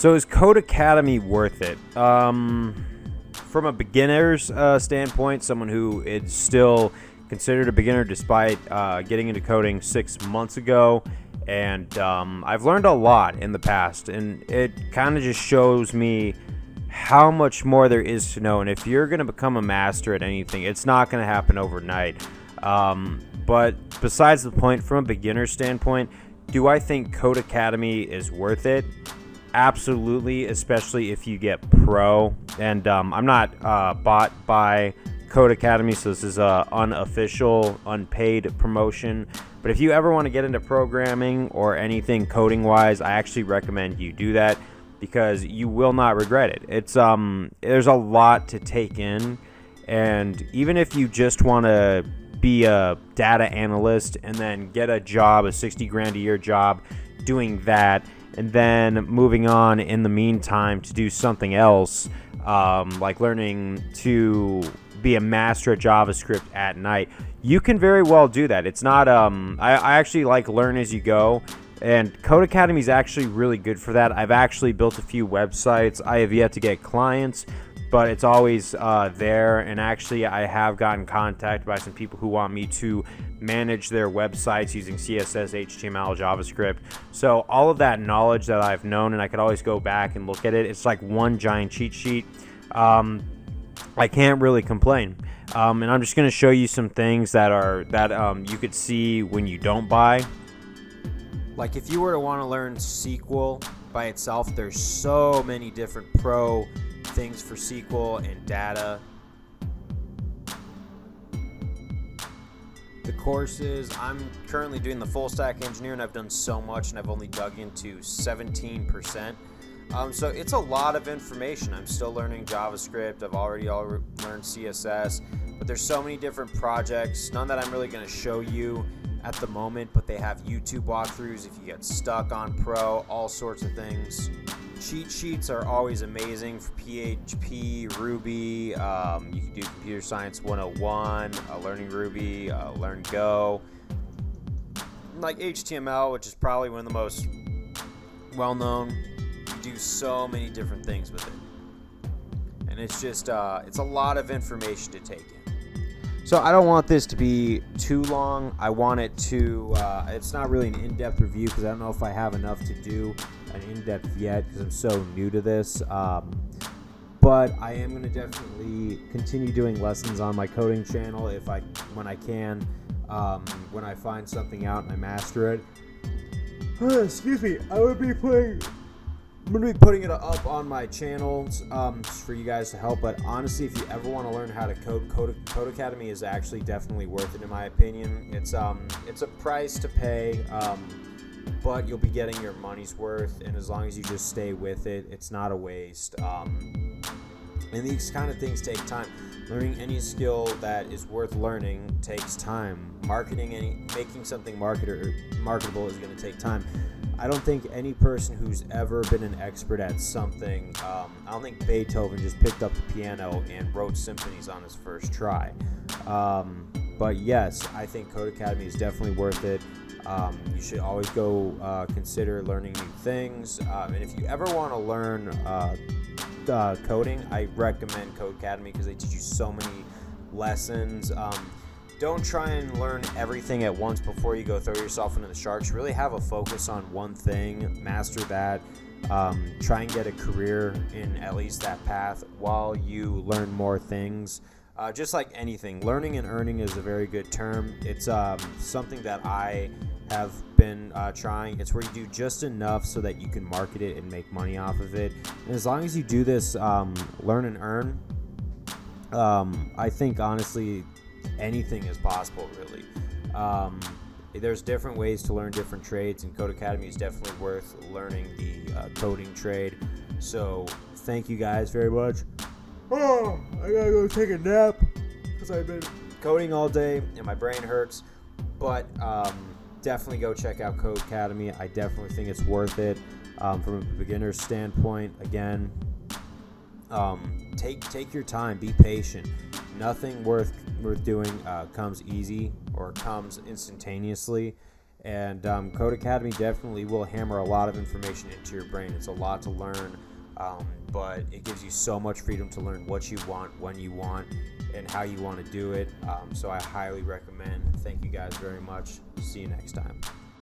So is Codecademy worth it? From a beginner's standpoint, someone who is still considered a beginner despite getting into coding 6 months ago, and I've learned a lot in the past, and it kind of just shows me how much more there is to know. And if you're going to become a master at anything, it's not going to happen overnight. But besides the point, from a beginner standpoint, do I think Codecademy is worth it? Absolutely, especially if you get pro. And I'm not bought by Codecademy, so this is a unofficial, unpaid promotion. But if you ever want to get into programming or anything coding-wise, I actually recommend you do that because you will not regret it. It's there's a lot to take in, and even if you just want to be a data analyst and then get a job, a 60 grand a year job doing that, and then moving on in the meantime to do something else, like learning to be a master at JavaScript at night, you can very well do that. It's not, I actually like learn as you go, and Codecademy is actually really good for that. I've actually built a few websites. I have yet to get clients, but it's always there, and actually I have gotten contacted by some people who want me to manage their websites using CSS, HTML, JavaScript. So all of that knowledge that I've known, and I could always go back and look at it, it's like one giant cheat sheet. I can't really complain. And I'm just going to show you some things that you could see when you don't buy. Like if you were to want to learn SQL by itself, there's so many different pro things for SQL and data. The courses, I'm currently doing the full stack engineer, and I've done so much, and I've only dug into 17%. So it's a lot of information. I'm still learning JavaScript. I've already learned CSS, but there's so many different projects. None that I'm really going to show you at the moment, but they have YouTube walkthroughs if you get stuck on pro, all sorts of things. Cheat sheets are always amazing for PHP, Ruby. You can do Computer Science 101, Learning Ruby, Learn Go. Like HTML, which is probably one of the most well-known. You do so many different things with it. And it's just, it's a lot of information to take in. So I don't want this to be too long. I want it to, it's not really an in-depth review because I don't know if I have enough to do an in-depth yet because I'm so new to this. But I am going to definitely continue doing lessons on my coding channel when I can, when I find something out and I master it. Excuse me, I'm going to be putting it up on my channels for you guys to help. But honestly, if you ever want to learn how to code, Codecademy is actually definitely worth it in my opinion. It's a price to pay, but you'll be getting your money's worth. And as long as you just stay with it, it's not a waste. And these kind of things take time. Learning any skill that is worth learning takes time. Making something marketable is going to take time. I don't think any person who's ever been an expert at something, I don't think Beethoven just picked up the piano and wrote symphonies on his first try. But yes, I think Codecademy is definitely worth it. You should always go consider learning new things. And if you ever want to learn coding, I recommend Codecademy because they teach you so many lessons. Don't try and learn everything at once before you go throw yourself into the sharks. Really have a focus on one thing, master that, try and get a career in at least that path while you learn more things. Just like anything, learning and earning is a very good term. It's something that I have been trying. It's where you do just enough so that you can market it and make money off of it. And as long as you do this, learn and earn, I think honestly anything is possible, really. There's different ways to learn different trades, and Codecademy is definitely worth learning the coding trade. So thank you guys very much. Oh, I gotta go take a nap because I've been coding all day and my brain hurts. But definitely go check out Codecademy. I definitely think it's worth it from a beginner's standpoint. Again, take your time, be patient. Nothing worth doing comes easy or comes instantaneously, And Code Academy definitely will hammer a lot of information into your brain. It's a lot to learn, but it gives you so much freedom to learn what you want, when you want, and how you want to do it. So I highly recommend. Thank you guys very much. See you next time.